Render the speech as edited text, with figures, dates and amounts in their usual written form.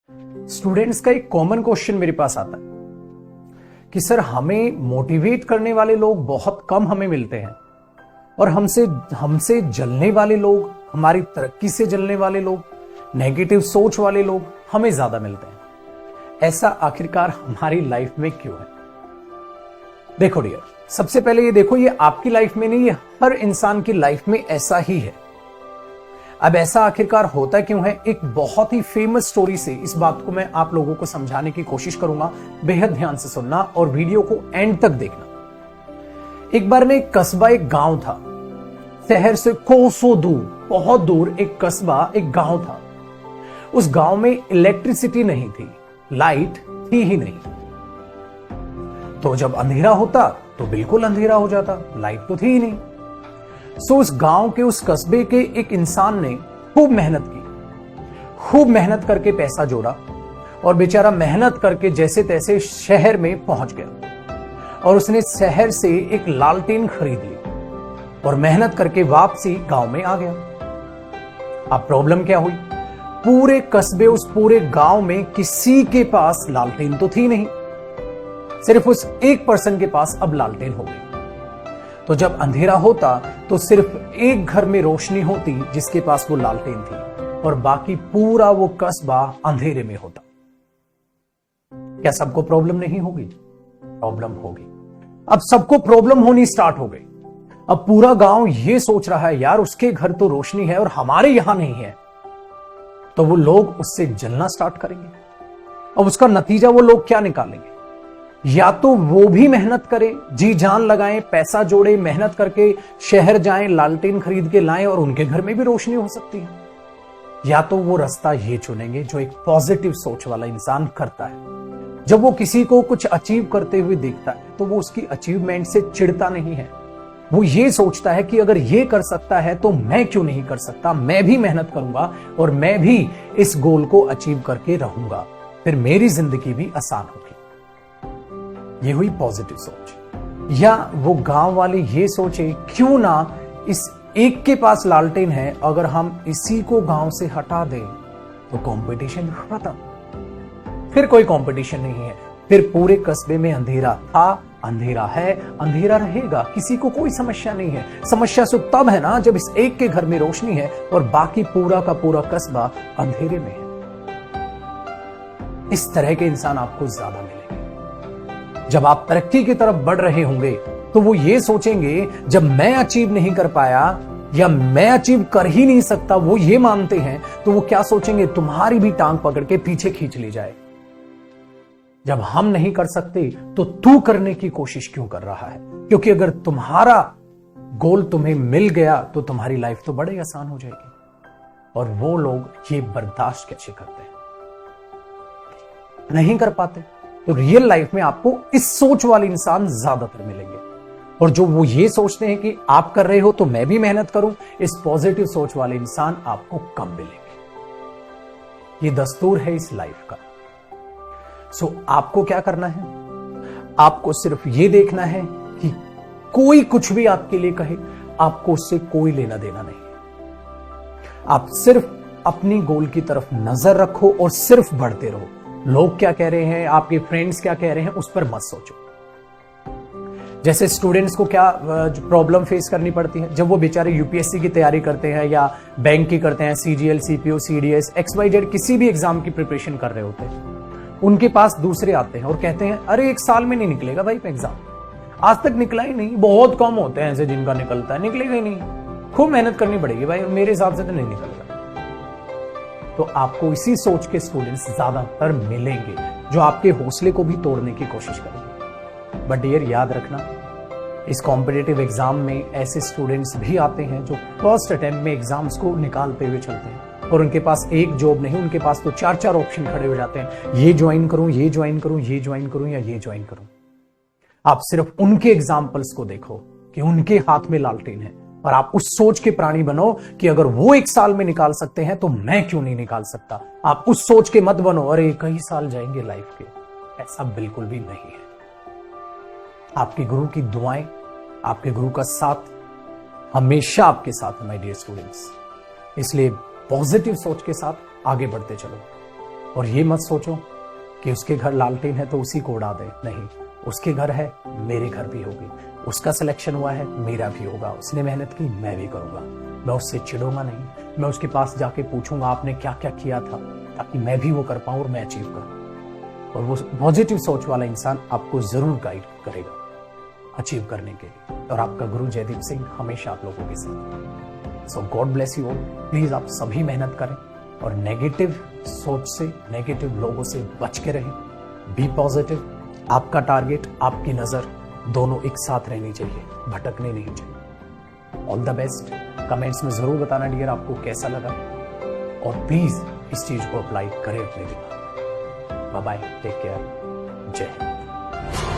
Students का एक common question मेरे पास आता है कि सर हमें मोटिवेट करने वाले लोग बहुत कम हमें मिलते हैं और हमसे जलने वाले लोग, हमारी तरक्की से जलने वाले लोग, नेगेटिव सोच वाले लोग हमें ज्यादा मिलते हैं। ऐसा आखिरकार हमारी लाइफ में क्यों है? देखो डियर, सबसे पहले ये देखो, ये आपकी लाइफ में नहीं, ये हर इंसान की लाइफ में ऐसा ही है। अब ऐसा आखिरकार होता क्यों है? एक बहुत ही फेमस स्टोरी से इस बात को मैं आप लोगों को समझाने की कोशिश करूंगा। बेहद ध्यान से सुनना और वीडियो को एंड तक देखना। एक बार में एक कस्बा, एक गांव था। शहर से कोसों दूर, बहुत दूर एक कस्बा, एक गांव था। उस गांव में इलेक्ट्रिसिटी नहीं थी, लाइट थी ही नहीं। तो जब अंधेरा होता तो बिल्कुल अंधेरा हो जाता, लाइट तो थी ही नहीं। सो उस गांव के, उस कस्बे के एक इंसान ने खूब मेहनत की, खूब मेहनत करके पैसा जोड़ा और बेचारा मेहनत करके जैसे तैसे शहर में पहुंच गया और उसने शहर से एक लालटेन खरीद ली और मेहनत करके वापसी गांव में आ गया। अब प्रॉब्लम क्या हुई? पूरे कस्बे, उस पूरे गांव में किसी के पास लालटेन तो थी नहीं, सिर्फ उस एक पर्सन के पास अब लालटेन हो गई। तो जब अंधेरा होता तो सिर्फ एक घर में रोशनी होती जिसके पास वो लालटेन थी और बाकी पूरा वो कस्बा अंधेरे में होता। क्या सबको प्रॉब्लम नहीं होगी? प्रॉब्लम होगी। अब सबको प्रॉब्लम होनी स्टार्ट हो गई। अब पूरा गांव ये सोच रहा है, यार उसके घर तो रोशनी है और हमारे यहां नहीं है। तो वो लोग उससे जलना स्टार्ट करेंगे। अब उसका नतीजा वो लोग क्या निकालेंगे? या तो वो भी मेहनत करें, जी जान लगाएं, पैसा जोड़े, मेहनत करके शहर जाएं, लालटेन खरीद के लाएं और उनके घर में भी रोशनी हो सकती है। या तो वो रास्ता ये चुनेंगे जो एक पॉजिटिव सोच वाला इंसान करता है। जब वो किसी को कुछ अचीव करते हुए देखता है तो वो उसकी अचीवमेंट से चिढ़ता नहीं है। वो ये सोचता है कि अगर ये कर सकता है तो मैं क्यों नहीं कर सकता, मैं भी मेहनत करूंगा और मैं भी इस गोल को अचीव करके रहूंगा, फिर मेरी जिंदगी भी आसान होगी। ये हुई पॉजिटिव सोच। या वो गांव वाले ये सोचे, क्यों ना इस एक के पास लालटेन है, अगर हम इसी को गांव से हटा दें तो कंपटीशन खत्म, फिर कोई कंपटीशन नहीं है, फिर पूरे कस्बे में अंधेरा था, अंधेरा है, अंधेरा रहेगा, किसी को कोई समस्या नहीं है। समस्या तो तब है ना जब इस एक के घर में रोशनी है और बाकी पूरा का पूरा कस्बा अंधेरे में है। इस तरह के इंसान आपको ज्यादा मिलेंगे। जब आप तरक्की की तरफ बढ़ रहे होंगे तो वो ये सोचेंगे, जब मैं अचीव नहीं कर पाया या मैं अचीव कर ही नहीं सकता, वो ये मानते हैं, तो वो क्या सोचेंगे? तुम्हारी भी टांग पकड़ के पीछे खींच ली जाए। जब हम नहीं कर सकते तो तू करने की कोशिश क्यों कर रहा है? क्योंकि अगर तुम्हारा गोल तुम्हें मिल गया तो तुम्हारी लाइफ तो बड़ी आसान हो जाएगी। और वो लोग ये बर्दाश्त कैसे करते हैं? नहीं कर पाते। तो रियल लाइफ में आपको इस सोच वाले इंसान ज्यादातर मिलेंगे। और जो वो ये सोचते हैं कि आप कर रहे हो तो मैं भी मेहनत करूं, इस पॉजिटिव सोच वाले इंसान आपको कम मिलेंगे। ये दस्तूर है इस लाइफ का। सो आपको क्या करना है? आपको सिर्फ ये देखना है कि कोई कुछ भी आपके लिए कहे, आपको उससे कोई लेना देना नहीं है। आप सिर्फ अपनी गोल की तरफ नजर रखो और सिर्फ बढ़ते रहो। लोग क्या कह रहे हैं, आपके फ्रेंड्स क्या कह रहे हैं, उस पर मत सोचो। जैसे स्टूडेंट्स को क्या प्रॉब्लम फेस करनी पड़ती है जब वो बेचारे यूपीएससी की तैयारी करते हैं या बैंक की करते हैं, सीजीएल, सीपीओ, सीडीएस, XYZ किसी भी एग्जाम की प्रिपरेशन कर रहे होते हैं। उनके पास दूसरे आते हैं और कहते हैं, अरे 1 साल में नहीं निकलेगा भाई एग्जाम, आज तक निकला ही नहीं। बहुत कम होते हैं ऐसे जिनका निकलता है, निकलेगा ही नहीं, खूब मेहनत करनी पड़ेगी भाई, मेरे हिसाब से तो नहीं निकलेगा। तो आपको इसी सोच के स्टूडेंट्स ज्यादातर मिलेंगे जो आपके हौसले को भी तोड़ने की कोशिश करेंगे। बट डियर, याद रखना, इस कॉम्पिटिटिव एग्जाम में ऐसे स्टूडेंट्स भी आते हैं जो फर्स्ट अटेम्प्ट में एग्जाम्स को निकालते हुए चलते हैं और उनके पास एक जॉब नहीं, उनके पास तो 4-4 ऑप्शन खड़े हो जाते हैं, ये ज्वाइन करूं, ये ज्वाइन करूं, ये ज्वाइन करूं या ये ज्वाइन करूं। आप सिर्फ उनके एग्जाम्पल्स को देखो कि उनके हाथ में लालटेन है और आप उस सोच के प्राणी बनो कि अगर वो 1 साल में निकाल सकते हैं तो मैं क्यों नहीं निकाल सकता। आप उस सोच के मत बनो, अरे कई साल जाएंगे लाइफ के। ऐसा बिल्कुल भी नहीं है। आपके गुरु की दुआएं, आपके गुरु का साथ हमेशा आपके साथ है माय डियर स्टूडेंट्स। इसलिए पॉजिटिव सोच के साथ आगे बढ़ते चलो। और ये मत सोचो कि उसके घर लालटेन है तो उसी को उड़ा दे, नहीं, उसके घर है, मेरे घर भी होगी, उसका सिलेक्शन हुआ है, मेरा भी होगा, उसने मेहनत की, मैं भी करूंगा। मैं उससे चिढ़ूंगा नहीं, मैं उसके पास जाके पूछूंगा आपने क्या क्या किया था, ताकि मैं भी वो कर पाऊं और मैं अचीव करूं। और वो पॉजिटिव सोच वाला इंसान आपको जरूर गाइड करेगा अचीव करने के लिए। और आपका गुरु जयदीप सिंह हमेशा आप लोगों के साथ। So God bless you all. Please आप सभी मेहनत करें और नेगेटिव सोच से, नेगेटिव लोगों से बच के रहें। B positive. आपका टारगेट, आपकी नजर दोनों एक साथ रहनी चाहिए, भटकने नहीं चाहिए। All the best. कमेंट्स में जरूर बताना डियर आपको कैसा लगा, और प्लीज इस चीज को अप्लाई करें अपने दिमाग। बाय बाय, टेक केयर, जय हिंद।